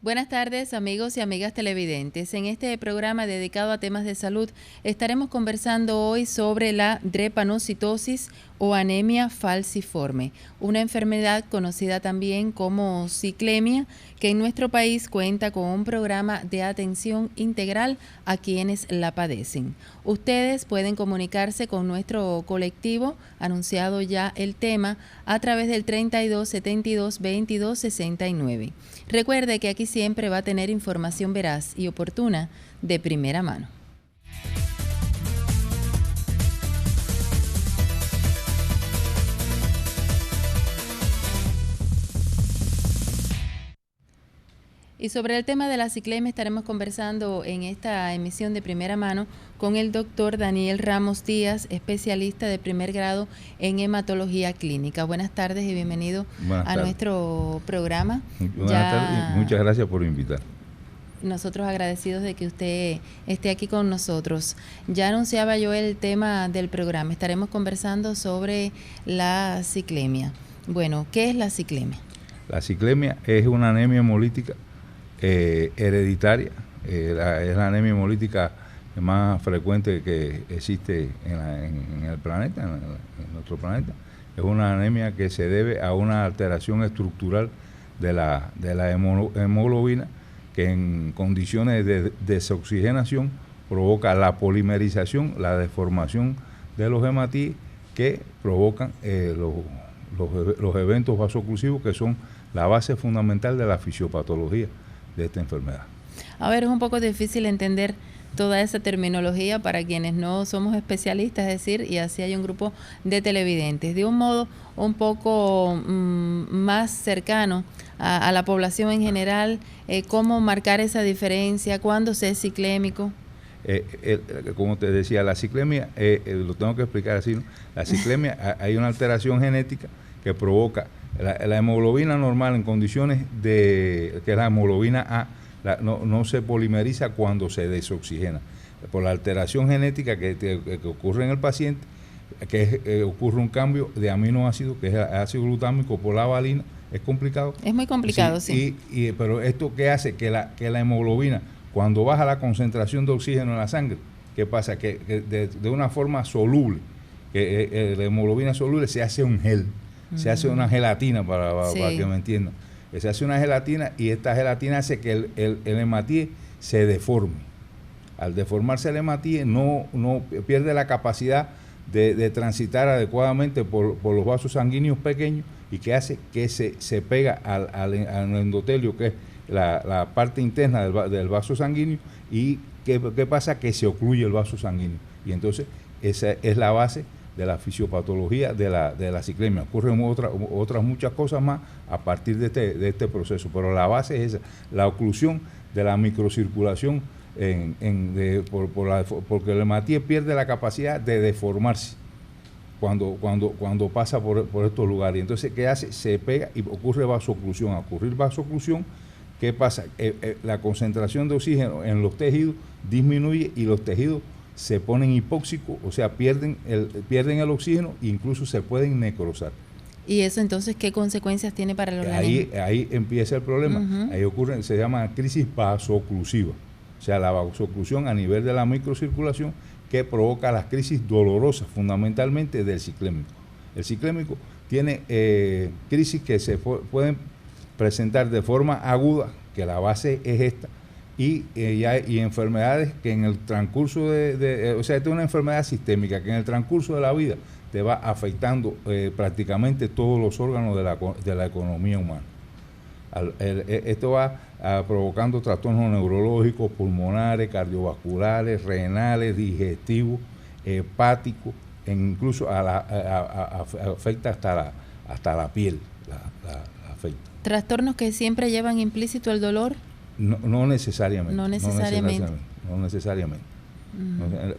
Buenas tardes, amigos y amigas televidentes. En este programa dedicado a temas de salud estaremos conversando hoy sobre la drepanocitosis o anemia falciforme, una enfermedad conocida también como ciclemia, que en nuestro país cuenta con un programa de atención integral a quienes la padecen. Ustedes pueden comunicarse con nuestro colectivo, anunciado ya el tema, a través del 32 72 22 69. Recuerde que aquí siempre va a tener información veraz y oportuna de primera mano. Y sobre el tema de la ciclemia estaremos conversando en esta emisión de primera mano con el doctor Daniel Ramos Díaz, especialista de primer grado en hematología clínica. Buenas tardes y bienvenido a nuestro programa. Buenas tardes y muchas gracias por invitar. Nosotros agradecidos de que usted esté aquí con nosotros. Ya anunciaba yo el tema del programa. Estaremos conversando sobre la ciclemia. Bueno, ¿qué es la ciclemia? La ciclemia es una anemia hemolítica hereditaria. Es la anemia hemolítica más frecuente que existe en el planeta, en nuestro planeta. Es una anemia que se debe a una alteración estructural de la hemoglobina, que en condiciones de desoxigenación provoca la polimerización, la deformación de los hematíes que provocan los eventos vasoclusivos, que son la base fundamental de la fisiopatología de esta enfermedad. A ver, es un poco difícil entender toda esa terminología para quienes no somos especialistas, es decir, y así hay un grupo de televidentes. De un modo un poco más cercano a la población en general, ¿cómo marcar esa diferencia? ¿Cuándo se es ciclémico? Como te decía, la ciclemia, lo tengo que explicar así, ¿no? La ciclemia, hay una alteración genética que provoca la hemoglobina normal en condiciones que es la hemoglobina A, no se polimeriza cuando se desoxigena. Por la alteración genética que ocurre en el paciente, ocurre un cambio de aminoácido, que es el ácido glutámico por la valina. Es complicado. Es muy complicado, sí. Pero esto que hace que la hemoglobina, cuando baja la concentración de oxígeno en la sangre, ¿qué pasa? Que de una forma soluble, que la hemoglobina soluble se hace un gel, se hace una gelatina, para que me entiendan. Se hace una gelatina y esta gelatina hace que el hematíe se deforme. Al deformarse el hematíe no pierde la capacidad de transitar adecuadamente por los vasos sanguíneos pequeños, y que hace que se pega al endotelio, que es la parte interna del vaso sanguíneo, y ¿qué pasa? Que se ocluye el vaso sanguíneo. Y entonces esa es la base de la fisiopatología de la ciclemia. Ocurren otras muchas cosas más a partir de este proceso, pero la base es esa, la oclusión de la microcirculación porque el hematíe pierde la capacidad de deformarse cuando pasa por estos lugares. Entonces, ¿qué hace? Se pega y ocurre vasoclusión. Al ocurrir vasoclusión, ¿qué pasa? La concentración de oxígeno en los tejidos disminuye y los tejidos se ponen hipóxicos, o sea, pierden el oxígeno e incluso se pueden necrosar. ¿Y eso entonces qué consecuencias tiene para el organismo? Ahí empieza el problema. Ahí ocurre, se llama crisis vasoclusiva. O sea, la vasoclusión a nivel de la microcirculación, que provoca las crisis dolorosas, fundamentalmente del ciclémico. El ciclémico tiene crisis que se pueden presentar de forma aguda, que la base es esta, y enfermedades que en el transcurso o sea, esta es una enfermedad sistémica que en el transcurso de la vida te va afectando prácticamente todos los órganos de la economía humana. Esto va provocando trastornos neurológicos, pulmonares, cardiovasculares, renales, digestivos, hepáticos, e incluso afecta hasta la piel. Afecta. ¿Trastornos que siempre llevan implícito el dolor? No necesariamente. No necesariamente.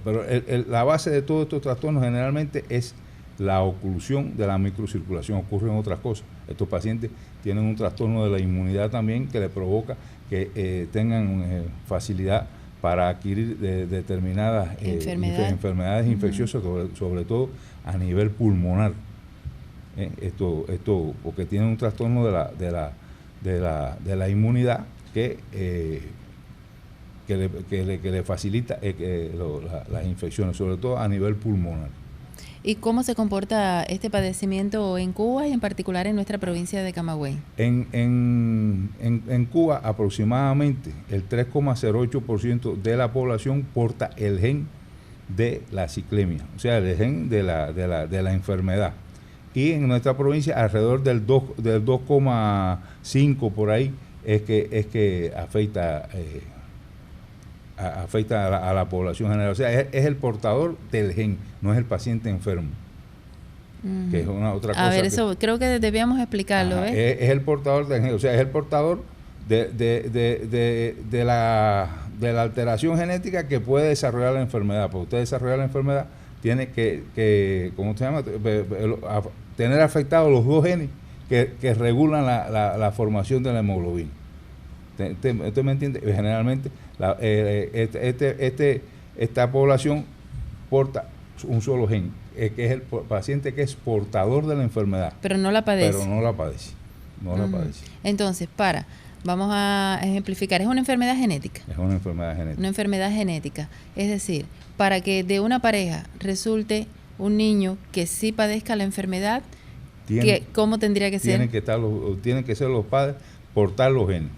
Pero la base de todos estos trastornos generalmente es la oclusión de la microcirculación. Ocurren otras cosas. Estos pacientes tienen un trastorno de la inmunidad también, que les provoca que tengan facilidad para adquirir determinadas enfermedades infecciosas, sobre todo a nivel pulmonar. Esto porque tienen un trastorno de la inmunidad, que le facilita las infecciones, sobre todo a nivel pulmonar. ¿Y cómo se comporta este padecimiento en Cuba y en particular en nuestra provincia de Camagüey? En Cuba aproximadamente el 3,08% de la población porta el gen de la ciclemia, o sea, el gen de la enfermedad. Y en nuestra provincia alrededor del 2,5 por ahí es que afecta a la población general. O sea, es el portador del gen, no es el paciente enfermo. Que es una otra cosa. A ver, eso creo que debíamos explicarlo. Es el portador del gen, o sea, es el portador de la alteración genética que puede desarrollar la enfermedad. Para usted desarrollar la enfermedad, tiene que ¿cómo se llama? Tener afectados los dos genes que regulan la formación de la hemoglobina. ¿Usted me entiende? Generalmente esta población porta un solo gen, que es el paciente que es portador de la enfermedad. Pero no la padece. La padece. Entonces, vamos a ejemplificar, es una enfermedad genética. Es una enfermedad genética. Una enfermedad genética. Es decir, para que de una pareja resulte un niño que sí padezca la enfermedad, ¿cómo tendría que ser? Tienen que ser los padres portar los genes.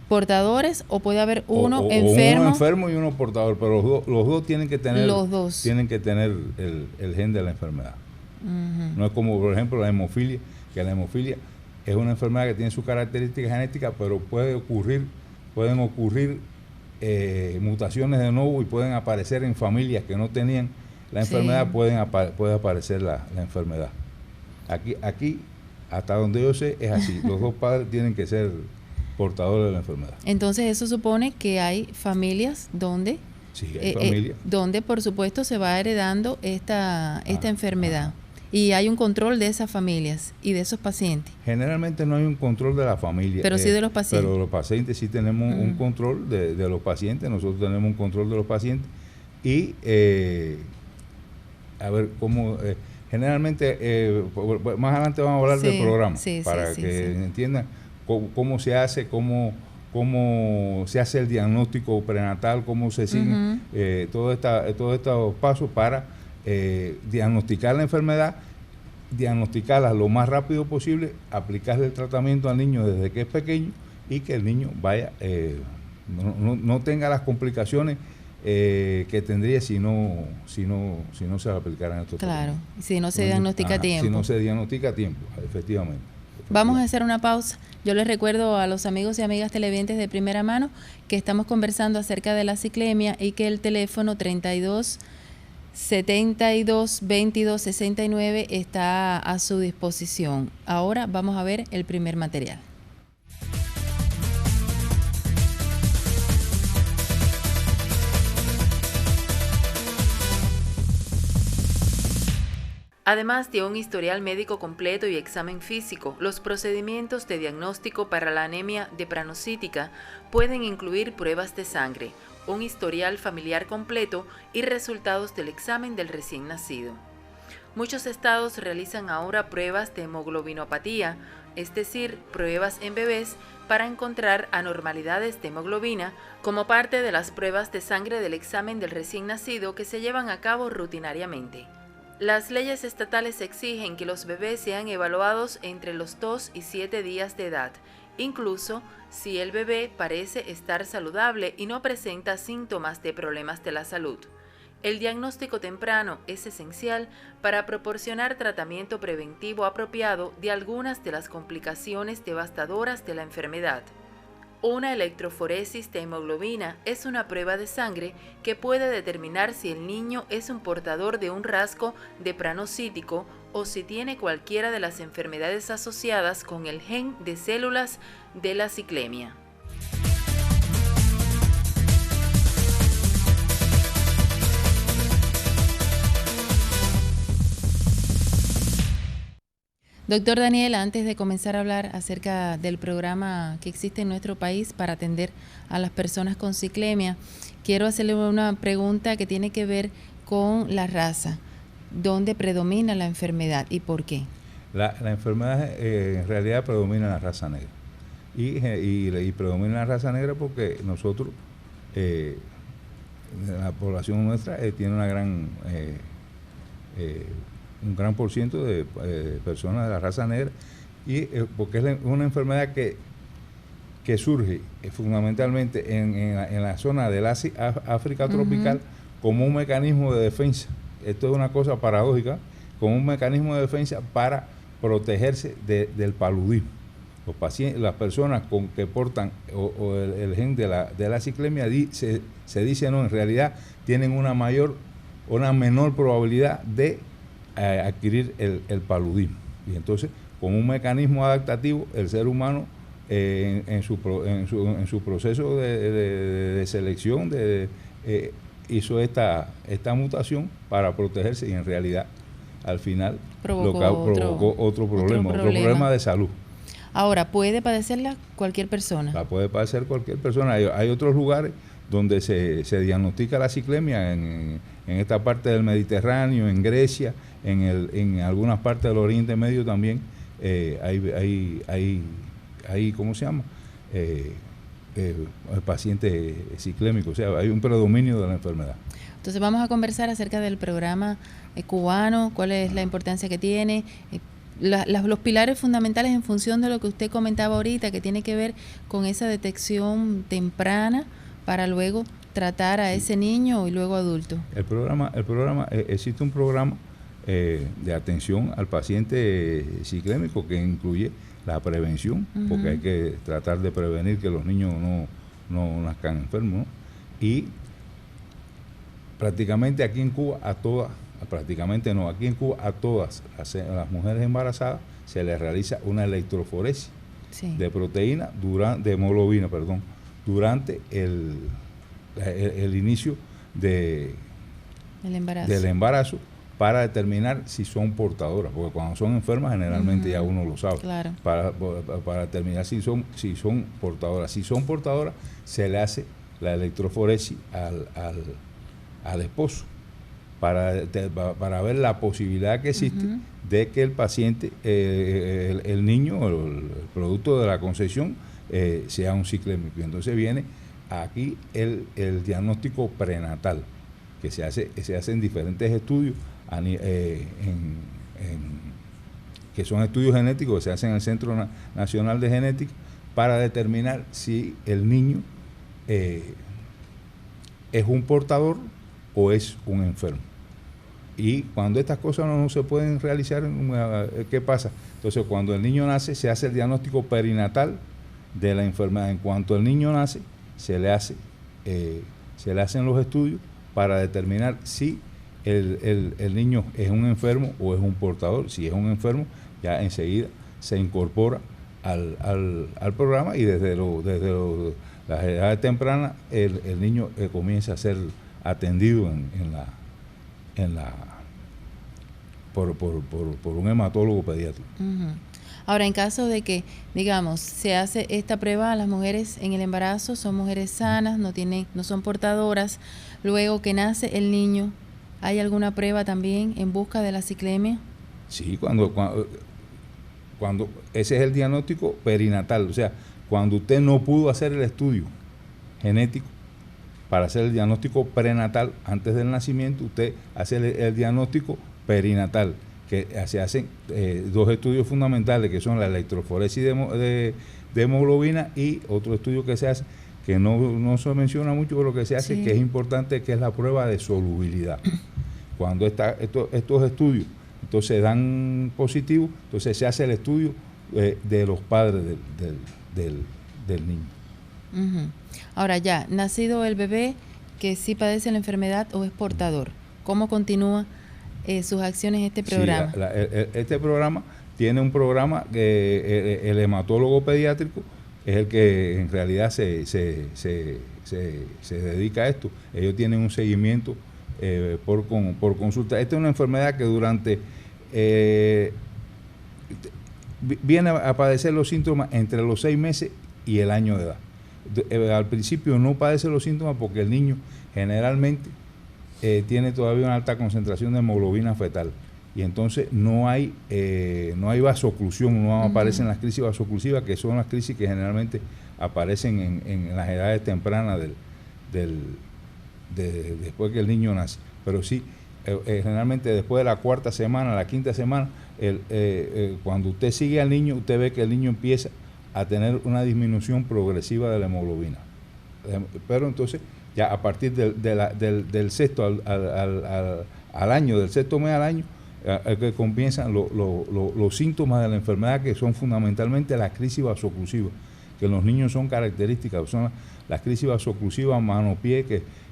¿Portadores o puede haber uno enfermo? Uno enfermo y uno portador, pero los dos tienen que tener el gen de la enfermedad. Uh-huh. No es como, por ejemplo, la hemofilia, que la hemofilia es una enfermedad que tiene sus características genéticas, pero pueden ocurrir mutaciones de nuevo y pueden aparecer en familias que no tenían la enfermedad, puede aparecer la enfermedad. Aquí, hasta donde yo sé, es así. Los dos padres tienen que ser portadores de la enfermedad. Entonces eso supone que hay familias donde donde por supuesto se va heredando esta enfermedad. Y hay un control de esas familias y de esos pacientes. Generalmente no hay un control de la familia. Pero sí de los pacientes. Pero los pacientes sí tenemos un control de los pacientes. Nosotros tenemos un control de los pacientes. Y a ver cómo... generalmente, más adelante vamos a hablar del programa. Para que entiendan cómo se hace, cómo se hace el diagnóstico prenatal, cómo se siguen todos estos pasos para diagnosticar la enfermedad, diagnosticarla lo más rápido posible, aplicarle el tratamiento al niño desde que es pequeño y que el niño vaya no tenga las complicaciones que tendría si no se le aplicaran estos tratamientos. Claro, si no se diagnostica a tiempo. Si no se diagnostica a tiempo, efectivamente. Vamos a hacer una pausa. Yo les recuerdo a los amigos y amigas televidentes de primera mano que estamos conversando acerca de la ciclemia y que el teléfono 32-72-22-69 está a su disposición. Ahora vamos a ver el primer material. Además de un historial médico completo y examen físico, los procedimientos de diagnóstico para la anemia depranocítica pueden incluir pruebas de sangre, un historial familiar completo y resultados del examen del recién nacido. Muchos estados realizan ahora pruebas de hemoglobinopatía, es decir, pruebas en bebés para encontrar anormalidades de hemoglobina como parte de las pruebas de sangre del examen del recién nacido que se llevan a cabo rutinariamente. Las leyes estatales exigen que los bebés sean evaluados entre los 2 y 7 días de edad, incluso si el bebé parece estar saludable y no presenta síntomas de problemas de la salud. El diagnóstico temprano es esencial para proporcionar tratamiento preventivo apropiado de algunas de las complicaciones devastadoras de la enfermedad. Una electroforesis de hemoglobina es una prueba de sangre que puede determinar si el niño es un portador de un rasgo depranocítico o si tiene cualquiera de las enfermedades asociadas con el gen de células de la ciclemia. Doctor Daniel, antes de comenzar a hablar acerca del programa que existe en nuestro país para atender a las personas con ciclemia, quiero hacerle una pregunta que tiene que ver con la raza. ¿Dónde predomina la enfermedad y por qué? La enfermedad en realidad predomina en la raza negra. y predomina la raza negra porque nosotros, la población nuestra tiene una un gran por ciento de personas de la raza negra, y porque es una enfermedad que surge fundamentalmente en la zona del África tropical, como un mecanismo de defensa. Esto es una cosa paradójica, como un mecanismo de defensa para protegerse del paludismo. Las personas que portan el gen de la ciclemia se dice no, en realidad tienen una menor probabilidad de adquirir el paludismo. Y entonces, como un mecanismo adaptativo, el ser humano en su proceso de selección hizo esta mutación para protegerse, y en realidad al final provocó otro problema de salud. Ahora, ¿puede padecerla cualquier persona? La puede padecer cualquier persona. Hay otros lugares donde se diagnostica la ciclemia, en esta parte del Mediterráneo, en Grecia, en algunas partes del Oriente Medio también hay ¿cómo se llama? Pacientes ciclémicos, o sea, hay un predominio de la enfermedad. Entonces vamos a conversar acerca del programa cubano, cuál es la importancia que tiene, los pilares fundamentales en función de lo que usted comentaba ahorita, que tiene que ver con esa detección temprana para luego tratar a ese niño y luego adulto. Existe un programa de atención al paciente ciclémico que incluye la prevención, porque hay que tratar de prevenir que los niños no nazcan enfermos, ¿no? Y prácticamente aquí en Cuba a todas las mujeres embarazadas se les realiza una electroforesis de proteína, de hemoglobina, durante el inicio del embarazo, para determinar si son portadoras, porque cuando son enfermas generalmente ya uno lo sabe. Claro. Para determinar si son portadoras. Si son portadoras, se le hace la electroforesis al esposo para ver la posibilidad que existe de que el paciente, el niño, el producto de la concepción, sea un ciclémico. Entonces viene aquí el diagnóstico prenatal, que se hace en diferentes estudios, que son estudios genéticos que se hacen en el Centro Nacional de Genética, para determinar si el niño es un portador o es un enfermo. Y cuando estas cosas no se pueden realizar, ¿qué pasa? Entonces, cuando el niño nace, se hace el diagnóstico perinatal de la enfermedad. En cuanto el niño nace, se le hacen los estudios para determinar si el niño es un enfermo o es un portador. Si es un enfermo, ya enseguida se incorpora al programa, y desde las edades tempranas el niño comienza a ser atendido por un hematólogo pediátrico. Ahora, en caso de que, digamos, se hace esta prueba a las mujeres en el embarazo, son mujeres sanas, no son portadoras, luego que nace el niño, ¿hay alguna prueba también en busca de la ciclemia? Sí, cuando ese es el diagnóstico perinatal, o sea, cuando usted no pudo hacer el estudio genético para hacer el diagnóstico prenatal antes del nacimiento, usted hace el diagnóstico perinatal, que se hacen dos estudios fundamentales, que son la electroforesis de hemoglobina, y otro estudio que se hace, que no se menciona mucho, pero lo que se hace, que es importante, que es la prueba de solubilidad. Cuando estos estudios entonces dan positivo, entonces se hace el estudio de los padres del niño. Ahora, ya, nacido el bebé que sí padece la enfermedad o es portador, ¿cómo continúa sus acciones este programa? Sí, este programa tiene un programa que el hematólogo pediátrico es el que en realidad se dedica a esto. Ellos tienen un seguimiento por consulta. Esta es una enfermedad que viene a padecer los síntomas entre los 6 meses y el año de edad. Al principio no padece los síntomas porque el niño generalmente tiene todavía una alta concentración de hemoglobina fetal, y entonces no hay vasoclusión, no aparecen las crisis vasoclusivas, que son las crisis que generalmente aparecen en las edades tempranas después que el niño nace. Pero sí, generalmente después de la cuarta semana, la quinta semana, cuando usted sigue al niño, usted ve que el niño empieza a tener una disminución progresiva de la hemoglobina. Pero entonces, ya a partir del sexto al año, del sexto mes al año, que comienzan los síntomas de la enfermedad, que son fundamentalmente las crisis vasoclusivas, que en los niños son características, son las crisis vasoclusivas mano-pie,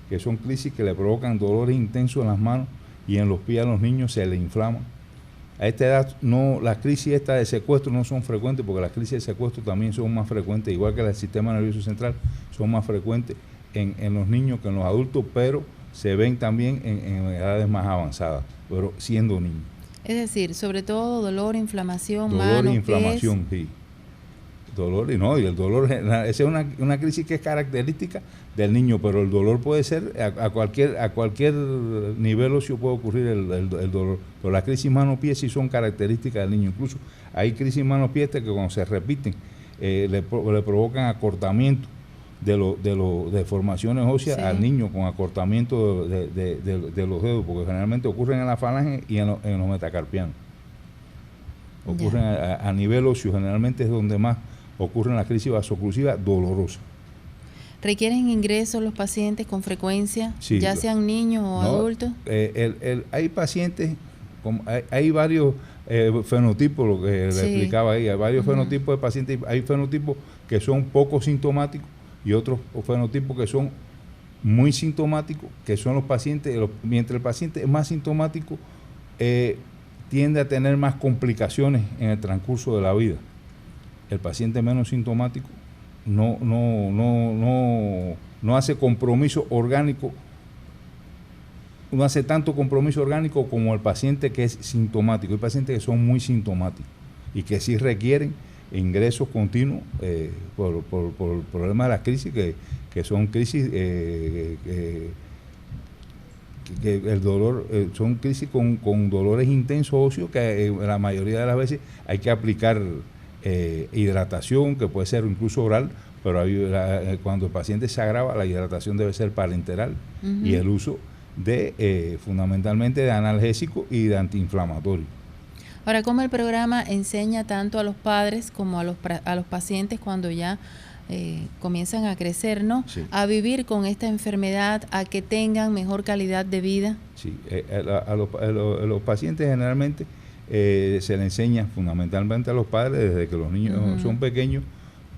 que son crisis que le provocan dolores intensos en las manos y en los pies a los niños se le inflaman. A esta edad las crisis de secuestro no son frecuentes, porque las crisis de secuestro también son más frecuentes, igual que el sistema nervioso central, son más frecuentes en los niños que en los adultos, pero se ven también en edades más avanzadas, pero siendo niños. Es decir, sobre todo dolor, inflamación, dolor e inflamación, pies. Sí. Dolor, y el dolor, esa es una crisis que es característica del niño, pero el dolor puede ser a cualquier nivel óseo puede ocurrir el dolor, pero las crisis mano-pie sí son características del niño. Incluso hay crisis mano-pie que cuando se repiten le provocan acortamiento de deformaciones óseas, sí, al niño, con acortamiento de los dedos, porque generalmente ocurren en la falange y en los metacarpianos. Ocurren a nivel óseo, generalmente es donde más ocurren las crisis vasoclusivas dolorosas. ¿Requieren ingresos los pacientes con frecuencia, sí, ya sean niños o adultos? Hay pacientes, hay varios fenotipos, lo que le explicaba ahí, hay varios fenotipos de pacientes, hay fenotipos que son poco sintomáticos y otros fenotipos que son muy sintomáticos, que son los pacientes, mientras el paciente es más sintomático, tiende a tener más complicaciones en el transcurso de la vida. El paciente menos sintomático no hace compromiso orgánico, no hace tanto compromiso orgánico como el paciente que es sintomático. Hay pacientes que son muy sintomáticos y que sí requieren ingresos continuos por el problema de las crisis, que son crisis que el dolor, son crisis con dolores intensos óseos, que la mayoría de las veces hay que aplicar hidratación, que puede ser incluso oral, pero cuando el paciente se agrava, la hidratación debe ser parenteral, y el uso fundamentalmente de analgésico y de antiinflamatorio. Ahora, ¿cómo el programa enseña tanto a los padres como a los pacientes cuando ya comienzan a crecer, ¿no? Sí. A vivir con esta enfermedad, a que tengan mejor calidad de vida? Sí, a los pacientes generalmente se le enseña fundamentalmente a los padres desde que los niños son pequeños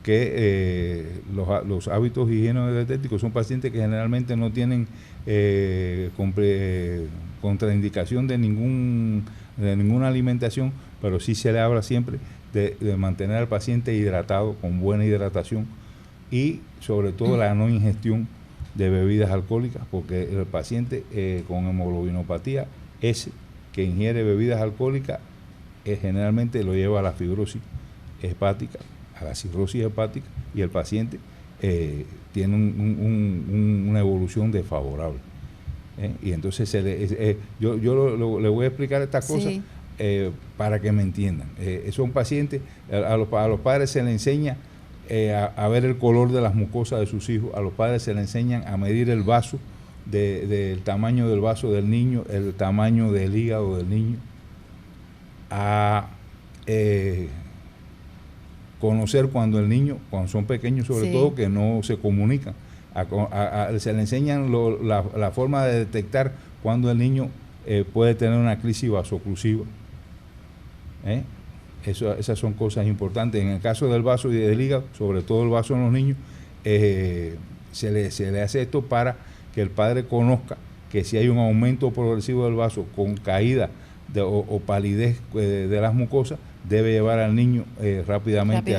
que los hábitos higiénico-dietéticos. Son pacientes que generalmente no tienen contraindicación de ninguna alimentación, pero sí se le habla siempre de mantener al paciente hidratado, con buena hidratación, y sobre todo la no ingestión de bebidas alcohólicas, porque el paciente con hemoglobinopatía, ese que ingiere bebidas alcohólicas, generalmente lo lleva a la fibrosis hepática, a la cirrosis hepática, y el paciente tiene una evolución desfavorable. Y entonces yo le voy a explicar estas cosas, sí, para que me entiendan. Son pacientes, a los padres se les enseña a ver el color de las mucosas de sus hijos, a los padres se les enseñan a medir el vaso, del tamaño del vaso del niño, el tamaño del hígado del niño, a conocer cuando son pequeños sobre sí, todo, que no se comunican, se les enseñan la forma de detectar cuando el niño puede tener una crisis vasoclusiva. Esas son cosas importantes. En el caso del vaso y del hígado, sobre todo el vaso en los niños, se le hace esto para que el padre conozca que si hay un aumento progresivo del vaso con caída o palidez de las mucosas, debe llevar al niño rápidamente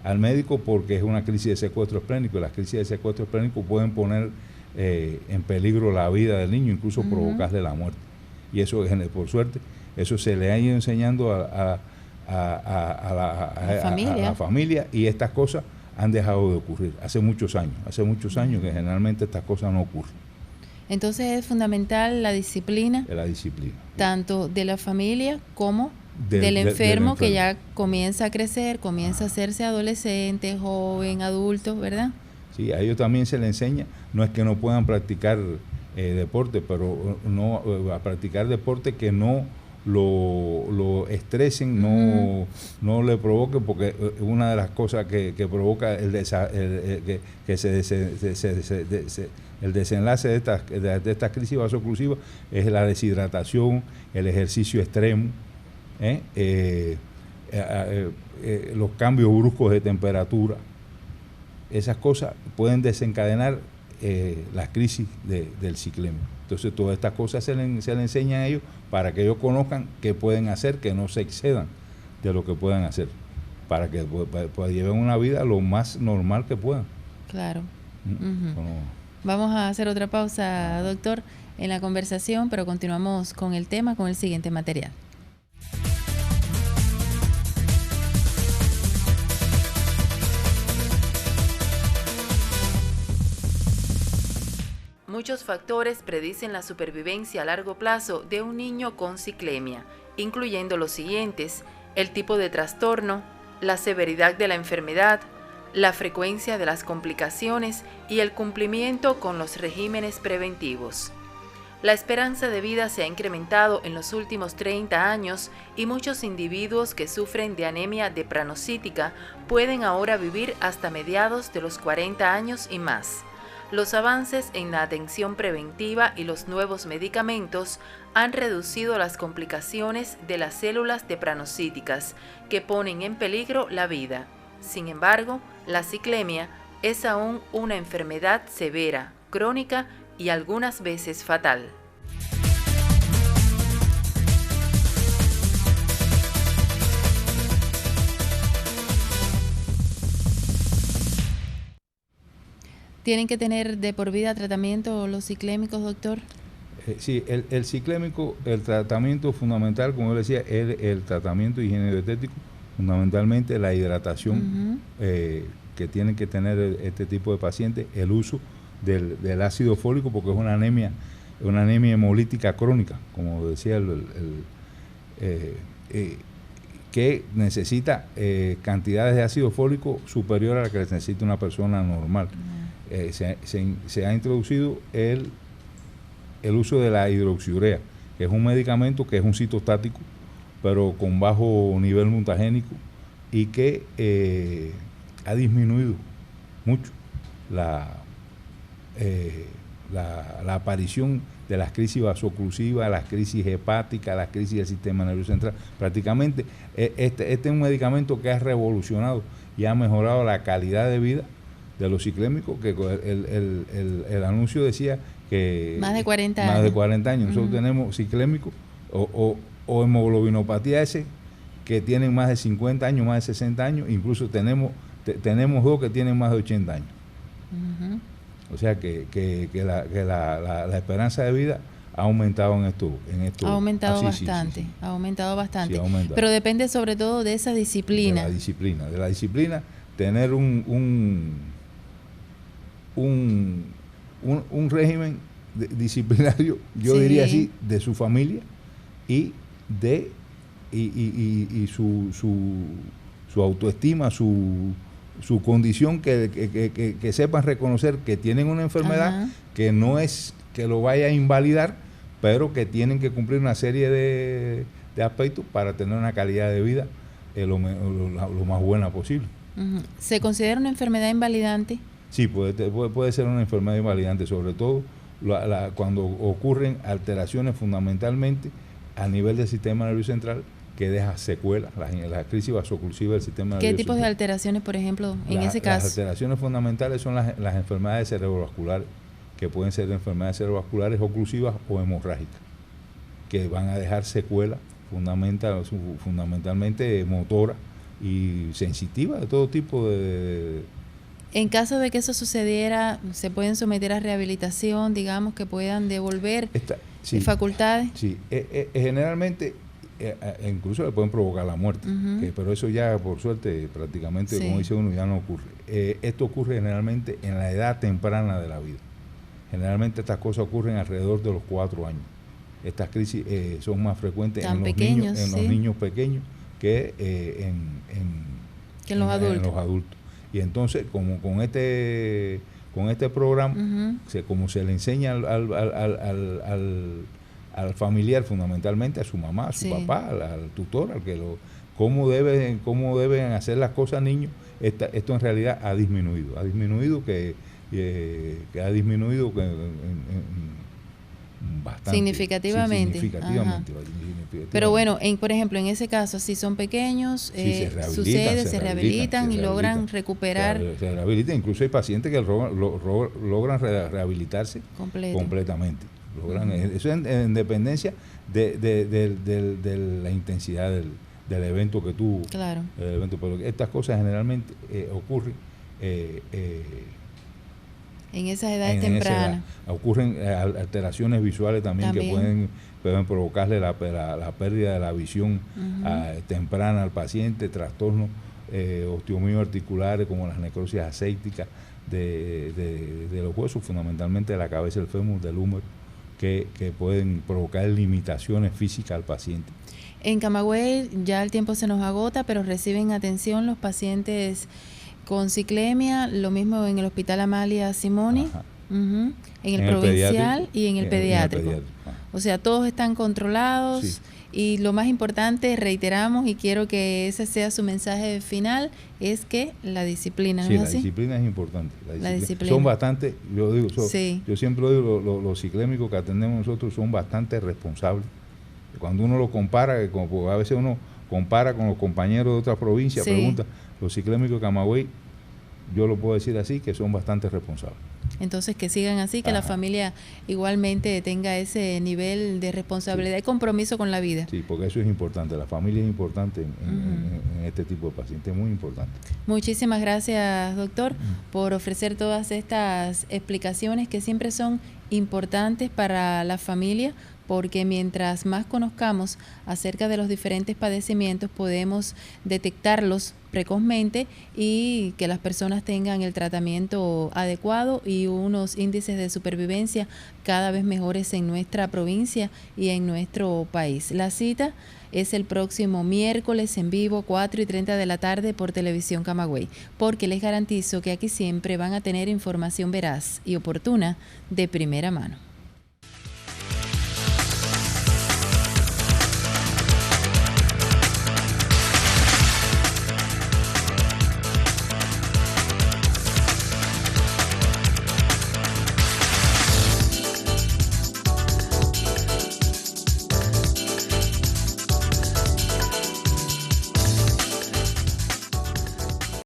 al médico, porque es una crisis de secuestro esplénico, y las crisis de secuestro esplénico pueden poner en peligro la vida del niño, incluso provocarle la muerte. Y eso, por suerte, eso se le ha ido enseñando a la familia, y estas cosas han dejado de ocurrir hace muchos años que generalmente estas cosas no ocurren. Entonces es fundamental la disciplina. La disciplina. Tanto de la familia como del enfermo, que ya comienza a crecer, comienza a hacerse adolescente, joven, adulto, ¿verdad? Sí, a ellos también se les enseña, no es que no puedan practicar deporte, pero no a practicar deporte que no lo estresen, no le provoque, porque una de las cosas que provoca el desenlace de estas crisis vasoclusivas es la deshidratación, el ejercicio extremo, los cambios bruscos de temperatura. Esas cosas pueden desencadenar las crisis del ciclemia. Entonces todas estas cosas se le enseñan a ellos para que ellos conozcan qué pueden hacer, que no se excedan de lo que puedan hacer, para que pues, lleven una vida lo más normal que puedan. Claro. Vamos a hacer otra pausa, doctor, en la conversación, pero continuamos con el tema, con el siguiente material. Muchos factores predicen la supervivencia a largo plazo de un niño con ciclemia, incluyendo los siguientes: el tipo de trastorno, la severidad de la enfermedad, la frecuencia de las complicaciones y el cumplimiento con los regímenes preventivos. La esperanza de vida se ha incrementado en los últimos 30 años y muchos individuos que sufren de anemia depranocítica pueden ahora vivir hasta mediados de los 40 años y más. Los avances en la atención preventiva y los nuevos medicamentos han reducido las complicaciones de las células depranocíticas que ponen en peligro la vida. Sin embargo, la ciclemia es aún una enfermedad severa, crónica y algunas veces fatal. ¿Tienen que tener de por vida tratamiento los ciclémicos, doctor? Sí, el ciclémico, el tratamiento fundamental, como yo decía, es el tratamiento higiene-dietético, fundamentalmente la hidratación que tienen que tener este tipo de pacientes, el uso del ácido fólico, porque es una anemia hemolítica crónica, como decía que necesita cantidades de ácido fólico superior a la que necesita una persona normal. Se ha introducido el uso de la hidroxiurea, que es un medicamento que es un citostático, pero con bajo nivel mutagénico, y que ha disminuido mucho la aparición de las crisis vasoclusivas, las crisis hepáticas, las crisis del sistema nervioso central. Prácticamente este es un medicamento que ha revolucionado y ha mejorado la calidad de vida de los ciclémicos, que el anuncio decía que más de 40 años. Más de 40 años. Nosotros tenemos ciclémicos o hemoglobinopatía S que tienen más de 50 años, más de 60 años, incluso tenemos dos que tienen más de 80 años. O sea que la esperanza de vida ha aumentado en esto. Ha aumentado bastante, sí. Ha aumentado bastante. Sí, ha aumentado. Pero depende sobre todo de esa disciplina. De la disciplina, tener un régimen disciplinario, yo diría así, de su familia y su autoestima, su condición, que sepan reconocer que tienen una enfermedad que no es que lo vaya a invalidar, pero que tienen que cumplir una serie de aspectos para tener una calidad de vida lo más buena posible. ¿Se considera una enfermedad invalidante? Sí, puede ser una enfermedad invalidante, sobre todo cuando ocurren alteraciones fundamentalmente a nivel del sistema nervioso central, que deja secuelas, la crisis vasoclusiva del sistema nervioso central. ¿Qué tipos de alteraciones, por ejemplo, en ese caso? Las alteraciones fundamentales son las enfermedades cerebrovasculares, que pueden ser enfermedades cerebrovasculares oclusivas o hemorrágicas, que van a dejar secuelas fundamentalmente motoras y sensitivas de todo tipo de... En caso de que eso sucediera, ¿se pueden someter a rehabilitación, digamos, que puedan devolver facultades? Sí, generalmente incluso le pueden provocar la muerte, pero eso ya por suerte prácticamente, como dice uno, ya no ocurre. Esto ocurre generalmente en la edad temprana de la vida. Generalmente estas cosas ocurren alrededor de los 4 años. Estas crisis son más frecuentes en los niños pequeños que en los adultos. Y entonces, como con este programa, como se le enseña al familiar, fundamentalmente a su mamá, a su papá, al tutor, cómo deben hacer las cosas niños, esto en realidad ha disminuido bastante, significativamente. Significativamente. Pero bueno, por ejemplo, en ese caso, si son pequeños, se rehabilitan y logran recuperar. Se rehabilitan, incluso hay pacientes que logran rehabilitarse completamente. Eso en dependencia de la intensidad del evento que tuvo. Claro. Pero estas cosas generalmente ocurren en esas edades tempranas. Ocurren alteraciones visuales también que pueden provocarle la pérdida de la visión temprana al paciente, trastornos osteomioarticulares como las necrosis ascéicticas de los huesos, fundamentalmente de la cabeza, el fémur, del húmero, que pueden provocar limitaciones físicas al paciente. En Camagüey ya el tiempo se nos agota, pero reciben atención los pacientes con ciclemia, lo mismo en el Hospital Amalia Simoni, en el provincial y en el pediátrico. O sea, todos están controlados y lo más importante, reiteramos y quiero que ese sea su mensaje final, es que la disciplina, ¿no es así? La disciplina es importante. La disciplina. Son bastante, yo siempre lo digo, los ciclémicos que atendemos nosotros son bastante responsables. Cuando uno lo compara, a veces uno compara con los compañeros de otras provincias, pregunta, los ciclémicos de Camagüey, yo lo puedo decir así, que son bastante responsables. Entonces que sigan así, que la familia igualmente tenga ese nivel de responsabilidad y compromiso con la vida. Sí, porque eso es importante, la familia es importante en este tipo de pacientes, muy importante. Muchísimas gracias, doctor, por ofrecer todas estas explicaciones que siempre son importantes para la familia, porque mientras más conozcamos acerca de los diferentes padecimientos, podemos detectarlos precozmente y que las personas tengan el tratamiento adecuado y unos índices de supervivencia cada vez mejores en nuestra provincia y en nuestro país. La cita es el próximo miércoles en vivo, 4:30 de la tarde por Televisión Camagüey, porque les garantizo que aquí siempre van a tener información veraz y oportuna de primera mano.